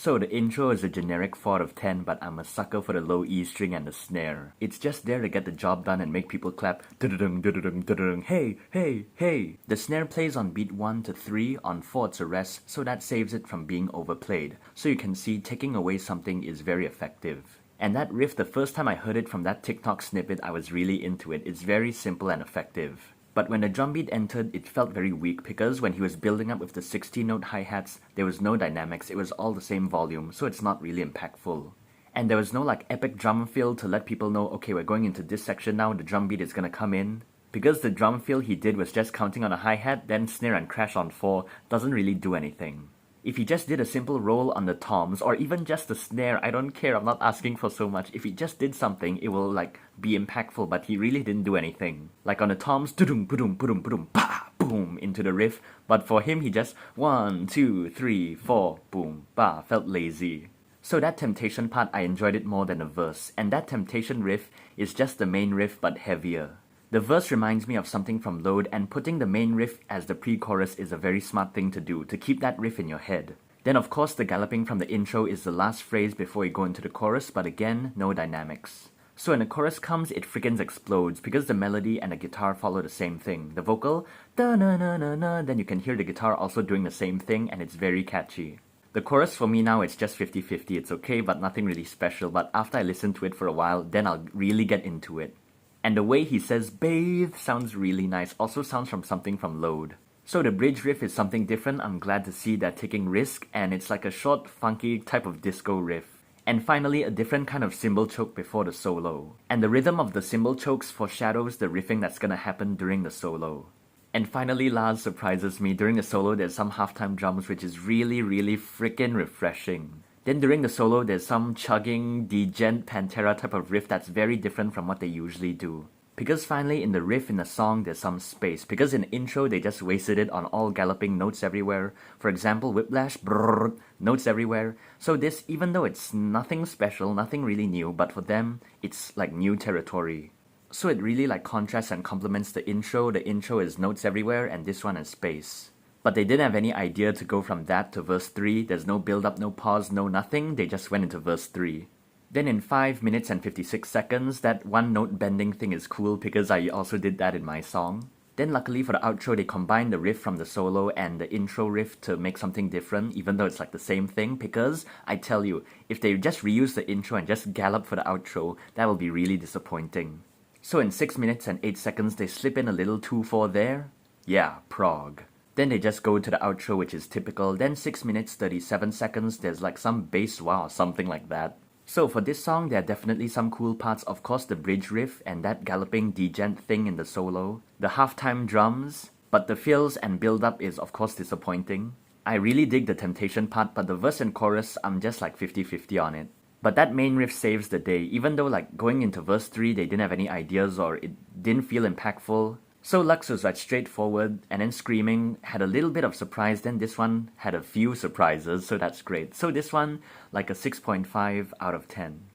So the intro is a generic 4 out of 10, but I'm a sucker for the low E string and the snare. It's just there to get the job done and make people clap. Du-du-dung, du-du-dung, du-du-dung, hey, hey, hey. The snare plays on beat 1 to 3, on 4 it's a rest, so that saves it from being overplayed. So you can see taking away something is very effective. And that riff, the first time I heard it from that TikTok snippet, I was really into it. It's very simple and effective. But when the drum beat entered, it felt very weak because when he was building up with the 16-note hi-hats, there was no dynamics, it was all the same volume, so it's not really impactful. And there was no like epic drum fill to let people know, okay, we're going into this section now, the drum beat is gonna come in. Because the drum fill he did was just counting on a hi-hat, then snare and crash on 4, doesn't really do anything. If he just did a simple roll on the toms, or even just the snare, I don't care, I'm not asking for so much. If he just did something, it will like be impactful, but he really didn't do anything. Like on the toms, dudum, budum, budum, budum, pa, boom, into the riff. But for him, he just 1, 2, 3, 4, boom, ba, felt lazy. So that Temptation part, I enjoyed it more than the verse, and that Temptation riff is just the main riff but heavier. The verse reminds me of something from Load, and putting the main riff as the pre-chorus is a very smart thing to do, to keep that riff in your head. Then of course the galloping from the intro is the last phrase before you go into the chorus, but again, no dynamics. So when the chorus comes, it friggin' explodes, because the melody and the guitar follow the same thing. The vocal, da-na-na-na-na, then you can hear the guitar also doing the same thing, and it's very catchy. The chorus for me now, it's just 50-50, it's okay, but nothing really special, but after I listen to it for a while, then I'll really get into it. And the way he says bathe sounds really nice, also sounds from something from Load. So the bridge riff is something different, I'm glad to see they're taking risk, and it's like a short, funky type of disco riff. And finally, a different kind of cymbal choke before the solo. And the rhythm of the cymbal chokes foreshadows the riffing that's gonna happen during the solo. And finally, Lars surprises me. During the solo, there's some halftime drums which is really freaking refreshing. Then during the solo, there's some chugging, degent Pantera type of riff that's very different from what they usually do. Because finally in the riff in the song, there's some space. Because in the intro, they just wasted it on all galloping notes everywhere. For example, whiplash, brrrr, notes everywhere. So this, even though it's nothing special, nothing really new, but for them, it's like new territory. So it really like contrasts and complements the intro. The intro is notes everywhere, and this one is space. But they didn't have any idea to go from that to verse 3, there's no build up, no pause, no nothing, they just went into verse 3. Then in 5 minutes and 56 seconds, that one note bending thing is cool because I also did that in my song. Then luckily for the outro, they combined the riff from the solo and the intro riff to make something different, even though it's like the same thing, because I tell you, if they just reuse the intro and just gallop for the outro, that will be really disappointing. So in 6 minutes and 8 seconds, they slip in a little 2-4 there. Yeah, prog. Then they just go to the outro, which is typical. Then 6 minutes 37 seconds, there's like some bass wah or something like that. So for this song, there are definitely some cool parts. Of course, the bridge riff and that galloping degent thing in the solo. The halftime drums. But the fills and build-up is of course disappointing. I really dig the Temptation part, but the verse and chorus, I'm just like 50-50 on it. But that main riff saves the day. Even though like going into verse 3, they didn't have any ideas or it didn't feel impactful. So Lux was like straightforward, and then Screaming had a little bit of surprise, then this one had a few surprises, so that's great. So this one, like a 6.5 out of 10.